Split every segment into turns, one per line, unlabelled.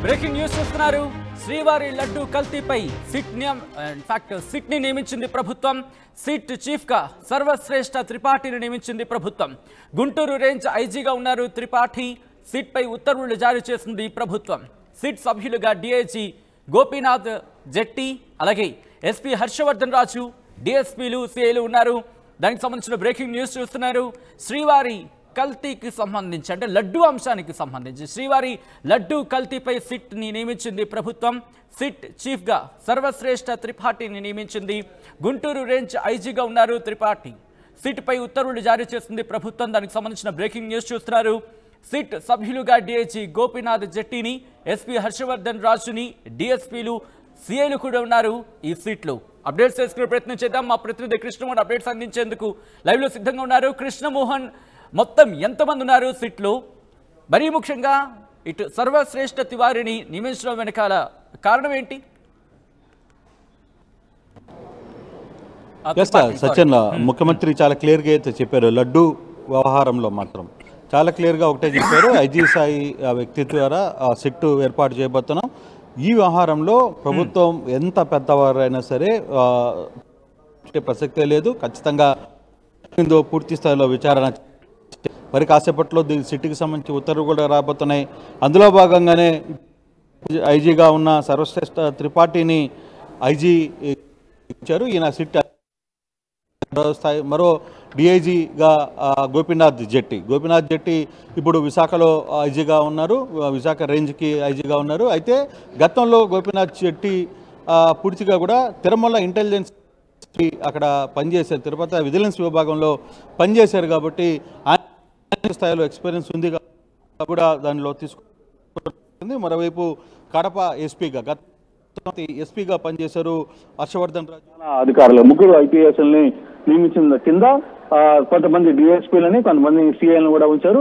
Breaking news చూస్తున్నారు. శ్రీవారి laddu కల్తీపై SIT ని నియమించింది ప్రభుత్వం. సిట్ చీఫ్ గా సర్వశ్రేష్ఠ త్రిపాఠిని నియమించింది ప్రభుత్వం. గుంటూరు రేంజ్ ఐజీగా ఉన్నారు త్రిపాఠి. సిట్ పై ఉత్తర్వులు జారీ చేసింది ప్రభుత్వం. సిట్ సభ్యులుగా డిఐజీ గోపీనాథ్ జెట్టి, అలాగే ఎస్పీ హర్షవర్ధన్ రాజు, డిఎస్పీలు, సిఐలు ఉన్నారు. దానికి సంబంధించిన బ్రేకింగ్ న్యూస్ చూస్తున్నారు. శ్రీవారి కల్తీకి సంబంధించి అంటే లడ్డు అంశానికి సంబంధించి శ్రీవారి లడ్డు కల్తీపై సిట్ ని నియమించింది ప్రభుత్వం. సిట్ చీఫ్ గా సర్వశ్రేష్ఠ త్రిపాఠిని నియమించింది. గుంటూరు రేంజ్ ఐజీగా ఉన్నారు త్రిపాఠి. సిట్ పై ఉత్తర్వులు జారీ చేసింది ప్రభుత్వం. దానికి సంబంధించిన బ్రేకింగ్ న్యూస్ చూస్తున్నారు. సిట్ సభ్యులుగా డిఐజీ గోపీనాథ్ జెట్టిని, ఎస్పీ హర్షవర్ధన్ రాజుని, డిఎస్పీలు, సిఐలు కూడా ఉన్నారు. ఈ సీట్లు అప్డేట్స్ చేసుకునే ప్రయత్నం చేద్దాం. మా ప్రతినిధి కృష్ణమోహన్ అప్డేట్స్ అందించేందుకు లైవ్ లో సిద్ధంగా ఉన్నారు. కృష్ణమోహన్, మొత్తం ఎంతమంది ఉన్నారు సిట్లు? మరీ ముఖ్యంగా ఇటు సర్వశ్రేష్ఠ తివారిని నియమించడం వెనకాల కారణం ఏంటి?
సచిన్, ముఖ్యమంత్రి చాలా క్లియర్గా అయితే చెప్పారు. లడ్డు వ్యవహారంలో మాత్రం చాలా క్లియర్గా ఒకటే చెప్పారు. ఐజీ స్థాయి వ్యక్తి ద్వారా సిట్టు ఏర్పాటు చేయబోతున్నాం. ఈ వ్యవహారంలో ప్రభుత్వం ఎంత పెద్దవారైనా సరే ప్రసక్తే లేదు. ఖచ్చితంగా పూర్తి స్థాయిలో విచారణ. మరి కాసేపట్లో సిట్కి సంబంధించి ఉత్తర్వులు కూడా రాబోతున్నాయి. అందులో భాగంగానే ఐజీగా ఉన్న సర్వశ్రేష్ఠ త్రిపాఠిని ఐజీ ఇచ్చారు. ఈయన సిట్ స్థాయి మరో డిఐజీగా గోపీనాథ్ జెట్టి ఇప్పుడు విశాఖలో ఐజీగా ఉన్నారు. విశాఖ రేంజ్కి ఐజీగా ఉన్నారు. అయితే గతంలో గోపీనాథ్ జెట్టి పూర్తిగా కూడా తిరుమల ఇంటెలిజెన్స్ అక్కడ పనిచేశారు. తిరుపతి విజిలెన్స్ విభాగంలో పనిచేశారు కాబట్టి స్థాయిలో ఎక్స్పీరియన్స్ ఉంది కూడా దానిలో తీసుకుంది. మరోవైపు కడప ఎస్పీగా పనిచేశారు హర్షవర్ధన్ రాజు.
అధికారులు ముగ్గురు ఐపీఎస్ని నియమించిన కింద కొంతమంది డిఎస్పీలని, కొంతమంది సిఐలను కూడా ఉంచారు.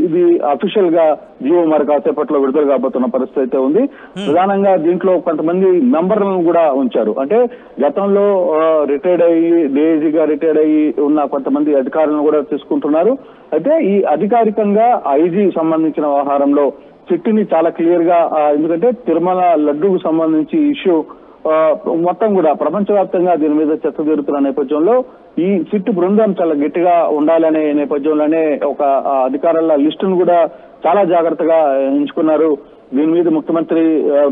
ఇది అఫీషియల్ గా జియో మరి కాసేపట్లో విడుదల కాబోతున్న పరిస్థితి అయితే ఉంది. ప్రధానంగా దీంట్లో కొంతమంది మెంబర్లను కూడా ఉంచారు. అంటే గతంలో రిటైర్డ్ అయ్యి డిఐజీగా రిటైర్డ్ అయ్యి ఉన్న కొంతమంది అధికారులను కూడా తీసుకుంటున్నారు. అయితే ఈ అధికారికంగా ఐజీ సంబంధించిన వ్యవహారంలో సిట్టిని చాలా క్లియర్ గా, ఎందుకంటే తిరుమల లడ్డూకు సంబంధించి ఇష్యూ మొత్తం కూడా ప్రపంచవ్యాప్తంగా దీని మీద చర్చ జరుగుతున్న నేపథ్యంలో ఈ సిట్ బృందం చాలా గట్టిగా ఉండాలనే నేపథ్యంలోనే ఒక అధికారుల లిస్టును కూడా చాలా జాగ్రత్తగా ఎంచుకున్నారు. దీని మీద ముఖ్యమంత్రి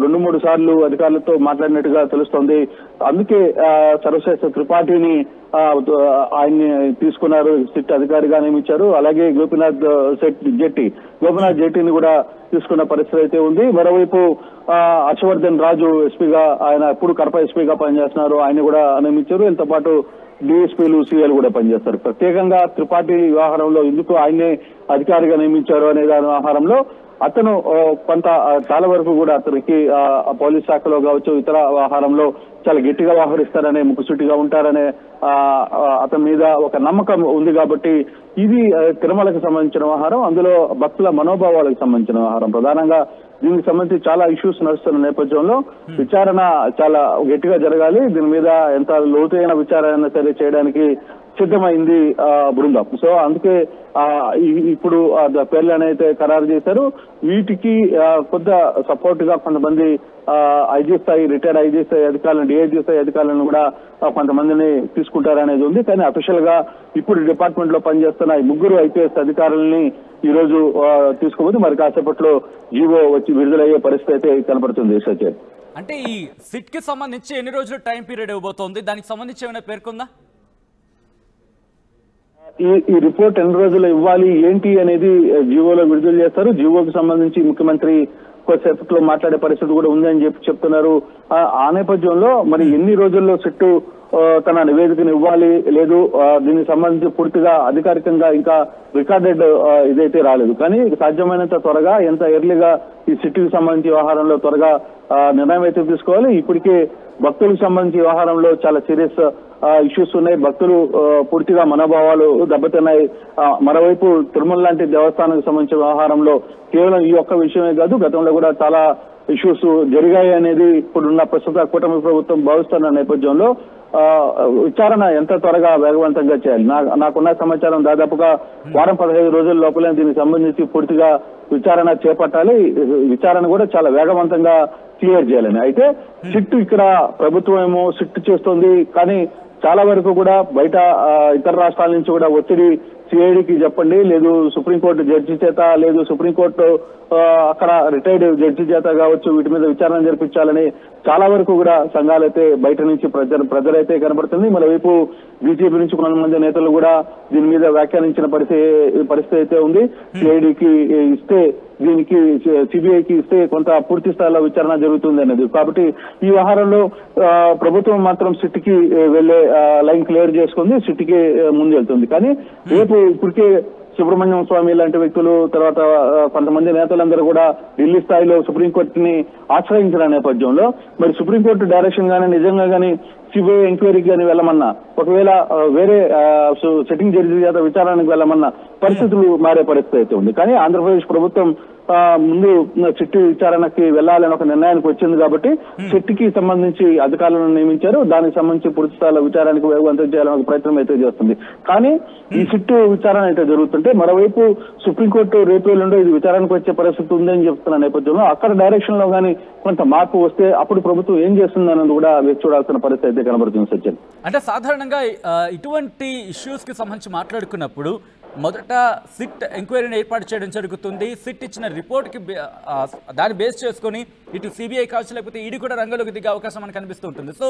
2-3 సార్లు అధికారులతో మాట్లాడినట్టుగా తెలుస్తోంది. అందుకే సర్వశ్రేష్ఠ త్రిపాఠిని ఆయన్ని తీసుకున్నారు, సిట్ అధికారిగా నియమించారు. అలాగే గోపీనాథ్ జెట్టిని కూడా తీసుకున్న పరిస్థితి అయితే ఉంది. మరోవైపు హర్షవర్ధన్ రాజు ఎస్పీగా, ఆయన ఎప్పుడు కడప ఎస్పీగా పనిచేస్తున్నారు, ఆయన కూడా నియమించారు. దీంతో పాటు డిఎస్పీలు, సిఐలు కూడా పనిచేస్తారు. ప్రత్యేకంగా త్రిపాఠి వ్యవహారంలో ఎందుకు ఆయన్నే అధికారిగా నియమించారు అనే దాని వ్యవహారంలో అతను కొంత చాలా వరకు కూడా అతనికి పోలీస్ శాఖలో కావచ్చు, ఇతర వ్యవహారంలో చాలా గట్టిగా వ్యవహరిస్తారనే, ముక్కుసూటిగా ఉంటారనే అతని మీద ఒక నమ్మకం ఉంది. కాబట్టి ఇది తిరుమలకు సంబంధించిన వ్యవహారం, అందులో భక్తుల మనోభావాలకు సంబంధించిన వ్యవహారం. ప్రధానంగా దీనికి సంబంధించి చాలా ఇష్యూస్ నడుస్తున్న నేపథ్యంలో విచారణ చాలా గట్టిగా జరగాలి. దీని మీద ఎంత లోతైన విచారణ సరే చేయడానికి సిద్ధమైంది బృందం. సో అందుకే ఇప్పుడు పేర్లను అయితే ఖరారు చేశారు. వీటికి కొద్ది సపోర్ట్ గా కొంతమంది రిటైర్డ్ ఐజీ స్థాయి అధికారులను, డిఐజీ స్థాయి అధికారులను కూడా కొంతమందిని తీసుకుంటారనేది ఉంది. కానీ అఫీషియల్ గా ఇప్పుడు డిపార్ట్మెంట్ లో పనిచేస్తున్న ఈ ముగ్గురు ఐపీఎస్ అధికారులని ఈ రోజు తీసుకోబోతు మరి కాసేపట్లో జీవో వచ్చి విడుదలయ్యే పరిస్థితి అయితే కనపడుతుంది. సత్యం,
అంటే ఈ సిట్ కి సంబంధించి ఎన్ని రోజులు టైం పీరియడ్ ఇవ్వబోతోంది? దానికి సంబంధించి ఏమైనా పేర్కొందా?
ఈ రిపోర్ట్ ఎన్ని రోజులు ఇవ్వాలి ఏంటి అనేది జీవోలో విడుదల చేస్తారు. జీవోకి సంబంధించి ముఖ్యమంత్రి కొద్దిసేపట్లో మాట్లాడే పరిస్థితి కూడా ఉందని చెప్తున్నారు. ఆ నేపథ్యంలో మరి ఎన్ని రోజుల్లో సిట్టు తన నివేదికను ఇవ్వాలి, లేదు దీనికి సంబంధించి పూర్తిగా అధికారికంగా ఇంకా రికార్డెడ్ ఇదైతే రాలేదు. కానీ సాధ్యమైనంత త్వరగా, ఎంత ఎర్లీగా ఈ సిట్కి సంబంధించి వ్యవహారంలో త్వరగా నిర్ణయం అయితే తీసుకోవాలి. ఇప్పటికే భక్తులకు సంబంధించి వ్యవహారంలో చాలా సీరియస్ ఇష్యూస్ ఉన్నాయి. భక్తులు పూర్తిగా మనోభావాలు దెబ్బతిన్నాయి. మరోవైపు తిరుమల లాంటి దేవస్థానానికి సంబంధించిన వ్యవహారంలో కేవలం ఈ ఒక్క విషయమే కాదు, గతంలో కూడా చాలా ఇష్యూస్ జరిగాయి అనేది ఇప్పుడున్న ప్రస్తుత కూటమి ప్రభుత్వం భావిస్తున్న నేపథ్యంలో విచారణ ఎంత త్వరగా వేగవంతంగా చేయాలి. నాకున్న సమాచారం దాదాపుగా వారం 15 రోజుల లోపలే దీనికి సంబంధించి పూర్తిగా విచారణ చేపట్టాలి. విచారణ కూడా చాలా వేగవంతంగా క్లియర్ చేయాలని. అయితే సిట్ ఇక్కడ ప్రభుత్వం ఏమో సిట్ చేస్తుంది, కానీ చాలా వరకు కూడా బయట ఇతర రాష్ట్రాల నుంచి కూడా ఒత్తిడి సిఐడికి చెప్పండి, లేదు సుప్రీంకోర్టు జడ్జి చేత, లేదు సుప్రీంకోర్టు అక్కడ రిటైర్డ్ జడ్జి చేత కావచ్చు, వీటి మీద విచారణ జరిపించాలని చాలా వరకు కూడా సంఘాలైతే బయట నుంచి ప్రజలైతే కనబడుతుంది. మరోవైపు బీజేపీ నుంచి కొంతమంది నేతలు కూడా దీని మీద వ్యాఖ్యానించిన పరిస్థితి అయితే ఉంది. సిఐడికి ఇస్తే, దీనికి సిబిఐకి ఇస్తే కొంత పూర్తి స్థాయిలో విచారణ జరుగుతుంది అనేది. కాబట్టి ఈ వ్యవహారంలో ప్రభుత్వం మాత్రం సిట్ కి వెళ్లే లైన్ క్లియర్ చేసుకుంది, సిట్ కి ముందు వెళ్తుంది. కానీ రేపు ఇప్పటికే సుబ్రహ్మణ్యం స్వామి లాంటి వ్యక్తులు, తర్వాత కొంతమంది నేతలందరూ కూడా ఢిల్లీ స్థాయిలో సుప్రీంకోర్టుని ఆశ్రయించిన నేపథ్యంలో మరి సుప్రీంకోర్టు డైరెక్షన్ గానీ నిజంగా గానీ సిబిఐ ఎంక్వైరీకి కానీ వెళ్ళమన్నా, ఒకవేళ వేరే సిట్టింగ్ జడ్జి చేత విచారణకు వెళ్ళమన్నా పరిస్థితులు మారే పరిస్థితి అయితే ఉంది. కానీ ఆంధ్రప్రదేశ్ ప్రభుత్వం ముందు సిట్ విచారణకి వెళ్లాలని ఒక నిర్ణయానికి వచ్చింది కాబట్టి సిట్కి సంబంధించి అధికారులను నియమించారు. దానికి సంబంధించి పూర్తి స్థాయిలో విచారణకు వేగవంతం చేయాలని ఒక ప్రయత్నం అయితే చేస్తుంది. కానీ ఈ సిట్ విచారణ అయితే జరుగుతుంటే మరోవైపు సుప్రీంకోర్టు రేపు ఎల్లుండో ఇది విచారణకు వచ్చే పరిస్థితి ఉందని చెప్తున్న నేపథ్యంలో అక్కడ డైరెక్షన్ లో కానీ కొంత మార్పు వస్తే అప్పుడు ప్రభుత్వం ఏం చేస్తుంది అన్నది కూడా వేచి చూడాల్సిన పరిస్థితి అయితే కనబడుతుంది. సత్యం,
అంటే సాధారణంగా ఇటువంటి ఇష్యూస్ కి సంబంధించి మాట్లాడుకున్నప్పుడు మొదట సిట్ ఎంక్వైరీని ఏర్పాటు చేయడం జరుగుతుంది. సిట్ ఇచ్చిన రిపోర్ట్కి దాన్ని బేస్ చేసుకొని ఇటు సిబిఐ కావచ్చు లేకపోతే ఈడీ కూడా రంగంలోకి దిగే అవకాశం మనకు కనిపిస్తూ ఉంటుంది. సో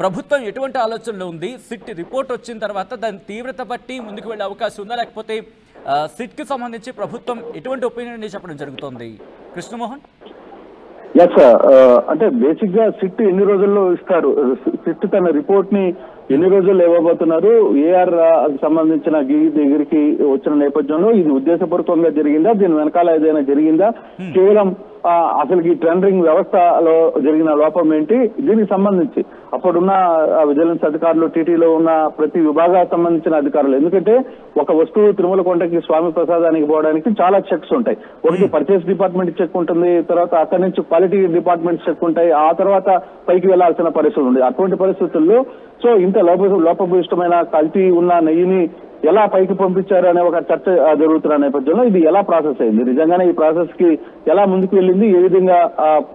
ప్రభుత్వం ఎటువంటి ఆలోచనలో ఉంది? సిట్ రిపోర్ట్ వచ్చిన తర్వాత దాని తీవ్రత బట్టి ముందుకు వెళ్ళే అవకాశం ఉందా, లేకపోతే సిట్కి సంబంధించి ప్రభుత్వం ఎటువంటి ఒపీనియన్ చెప్పడం జరుగుతోంది? కృష్ణమోహన్.
ఎస్, అంటే బేసిక్ గా సిట్ ఎన్ని రోజుల్లో ఇస్తారు, సిట్ తన రిపోర్ట్ ని ఎన్ని రోజుల్లో ఇవ్వబోతున్నారు, ఏఆర్ సంబంధించిన దగ్గరికి వచ్చిన నేపథ్యంలో ఇది ఉద్దేశపూర్వకంగా జరిగిందా, దీని వెనకాల ఏదైనా జరిగిందా, కేవలం అసలు ఈ టెండరింగ్ వ్యవస్థలో జరిగిన లోపం ఏంటి, దీనికి సంబంధించి అప్పుడున్న విజిలెన్స్ అధికారులు, టీటీలో ఉన్న ప్రతి విభాగానికి సంబంధించిన అధికారులు, ఎందుకంటే ఒక వస్తువు తిరుమల కొండకి స్వామి ప్రసాదానికి పోవడానికి చాలా చెక్స్ ఉంటాయి. ఒకటి పర్చేస్ డిపార్ట్మెంట్ చెక్ ఉంటుంది, తర్వాత అక్కడి నుంచి క్వాలిటీ డిపార్ట్మెంట్ చెక్ ఉంటాయి, ఆ తర్వాత పైకి వెళ్లాల్సిన పరిస్థితి ఉంది. అటువంటి పరిస్థితుల్లో సో ఇంత లోపభూయిష్టమైన కల్తీ ఉన్న నెయ్యిని ఎలా పైకి పంపించారు అనే ఒక చర్చ జరుగుతున్న నేపథ్యంలో ఇది ఎలా ప్రాసెస్ అయింది, నిజంగానే ఈ ప్రాసెస్ కి ఎలా ముందుకు వెళ్ళింది, ఏ విధంగా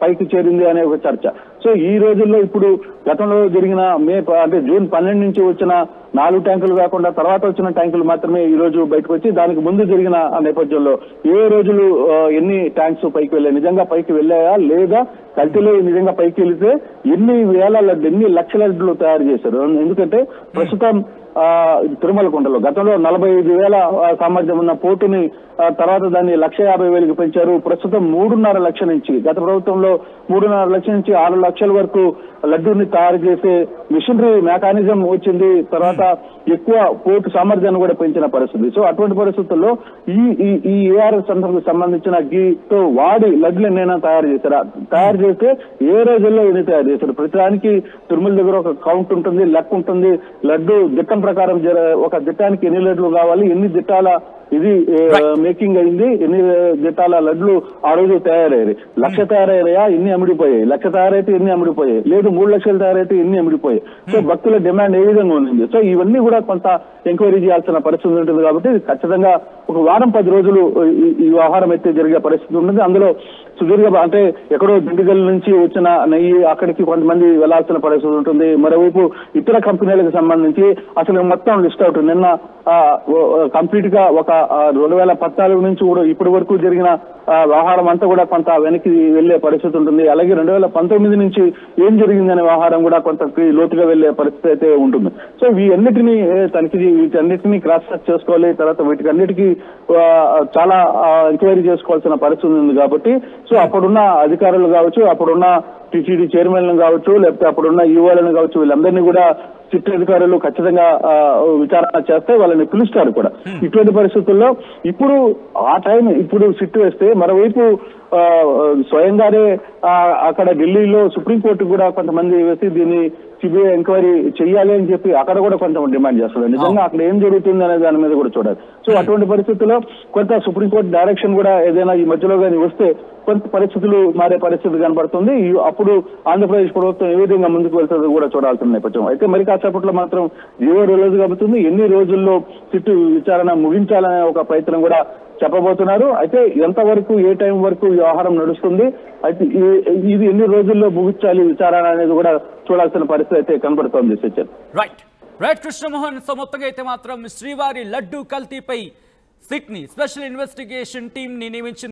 పైకి చేరింది అనే ఒక చర్చ. సో ఈ రోజుల్లో ఇప్పుడు గతంలో జరిగిన అంటే జూన్ 12 నుంచి వచ్చిన 4 ట్యాంకులు కాకుండా తర్వాత వచ్చిన ట్యాంకులు మాత్రమే ఈ రోజు బయటకు వచ్చి దానికి ముందు జరిగిన నేపథ్యంలో ఏ రోజులు ఎన్ని ట్యాంక్స్ పైకి వెళ్ళాయి, నిజంగా పైకి వెళ్ళాయా లేదా, కల్తీలో నిజంగా పైకి వెళితే ఎన్ని వేల లడ్డు, ఎన్ని లక్షల లడ్డులు తయారు చేశారు. ఎందుకంటే ప్రస్తుతం తిరుమల కొండలో గతంలో 45,000 సామర్థ్యం ఉన్న పోర్టుని తర్వాత దాన్ని 150,000కి పెంచారు. ప్రస్తుతం 3.5 లక్షల నుంచి, గత ప్రభుత్వంలో 3.5 లక్షల నుంచి 6 లక్షల వరకు లడ్డూని తయారు చేసే మిషనరీ మెకానిజం వచ్చింది. తర్వాత ఎక్కువ పోర్టు సామర్థ్యాన్ని కూడా పెంచిన పరిస్థితి. సో అటువంటి పరిస్థితుల్లో ఈ ఏఆర్ఎస్ సంబంధించిన గీతో వాడి లడ్డులు ఎన్నైనా తయారు చేశారా, తయారు చేస్తే ఏ రోజుల్లో ఎన్ని తయారు చేశారు, ప్రతిదానికి తిరుమల దగ్గర ఒక కౌంట్ ఉంటుంది, లెక్క ఉంటుంది. లడ్డు దిట్టం ప్రకారం ఒక దిట్టానికి ఎన్ని లడ్లు కావాలి, ఎన్ని దిట్టాల ఇది మేకింగ్ అయింది, ఎన్ని దిట్టాల లడ్లు ఆ రోజు తయారయ్యాయి, 1,00,000 తయారయ్యాయా, ఎన్ని అమ్ముడిపోయాయి, 1,00,000 తయారైతే ఎన్ని అమ్ముడిపోయాయి, లేదు 3 లక్షలు తయారైతే ఎన్ని అమ్ముడిపోయాయి. సో భక్తుల డిమాండ్ ఏ విధంగా ఉంది. సో ఇవన్నీ కూడా కొంత ఎంక్వైరీ చేయాల్సిన పరిస్థితి ఉంటుంది. కాబట్టి ఖచ్చితంగా ఒక వారం 10 రోజులు ఈ వ్యవహారం అయితే జరిగే పరిస్థితి ఉంటుంది. అందులో సుదీర్ఘ అంటే ఎక్కడో దిండిగల్ నుంచి వచ్చిన నెయ్యి అక్కడికి కొంతమంది వెళ్లాల్సిన పరిస్థితి ఉంటుంది. మరోవైపు ఇతర కంపెనీలకు సంబంధించి అసలు మొత్తం లిస్ట్ అవుట్ నిన్న కంప్లీట్ గా ఒక 2014 నుంచి కూడా ఇప్పటి వరకు జరిగిన వ్యవహారం అంతా కూడా కొంత వెనక్కి వెళ్లే పరిస్థితి ఉంటుంది. అలాగే 2019 నుంచి ఏం జరిగిందనే వ్యవహారం కూడా కొంత లోతుగా వెళ్లే పరిస్థితి అయితే ఉంటుంది. సో వీటన్నిటినీ క్రాస్ చెక్ చేసుకోవాలి. తర్వాత వీటికన్నిటికీ చాలా ఎంక్వైరీ చేసుకోవాల్సిన పరిస్థితి ఉంది. కాబట్టి సో అప్పుడున్న అధికారులు కావచ్చు, అప్పుడున్న టీటీడీ చైర్మన్లు కావచ్చు, లేకపోతే అప్పుడున్న ఈఓలను కావచ్చు, వీళ్ళందరినీ కూడా సిట్ అధికారులు ఖచ్చితంగా విచారణ చేస్తే వాళ్ళని పిలుస్తారు కూడా. ఇటువంటి పరిస్థితుల్లో ఇప్పుడు ఇప్పుడు సిట్ వేస్తే మరోవైపు స్వయంగానే అక్కడ ఢిల్లీలో సుప్రీంకోర్టు కూడా కొంతమంది వేసి దీన్ని సిబిఐ ఎంక్వైరీ చెయ్యాలి అని చెప్పి అక్కడ కూడా కొంత డిమాండ్ చేస్తారు. నిజంగా అక్కడ ఏం జరుగుతుంది అనే దాని మీద కూడా చూడాలి. సో అటువంటి పరిస్థితుల్లో కొంత సుప్రీంకోర్టు డైరెక్షన్ కూడా ఏదైనా ఈ మధ్యలో కానీ వస్తే కొంత పరిస్థితులు మారే పరిస్థితి కనబడుతుంది. అప్పుడు ఆంధ్రప్రదేశ్ ప్రభుత్వం ఏ విధంగా ముందుకు వెళ్తుందో కూడా చూడాల్సిన నేపథ్యం. అయితే మరి కాసేపట్లో మాత్రం జీవో రిలీజ్ కాబోతుంది. ఎన్ని రోజుల్లో సిట్టు విచారణ ముగించాలనే ఒక ప్రయత్నం కూడా చెప్పబోతున్నారు. అయితే ఎంతవరకు ఏ టైం వరకు ఈ వ్యవహారం నడుస్తుంది, అయితే ఇది ఎన్ని రోజుల్లో ముగించాలి విచారణ అనేది కూడా చూడాల్సిన పరిస్థితి అయితే కనబడుతోంది సచిన్.
రైట్ కృష్ణమోహన్. సో మొత్తంగా అయితే మాత్రం శ్రీవారి లడ్డు కల్తీపై సిట్ ని స్పెషల్ ఇన్వెస్టిగేషన్ టీమ్ ని నియమించింది.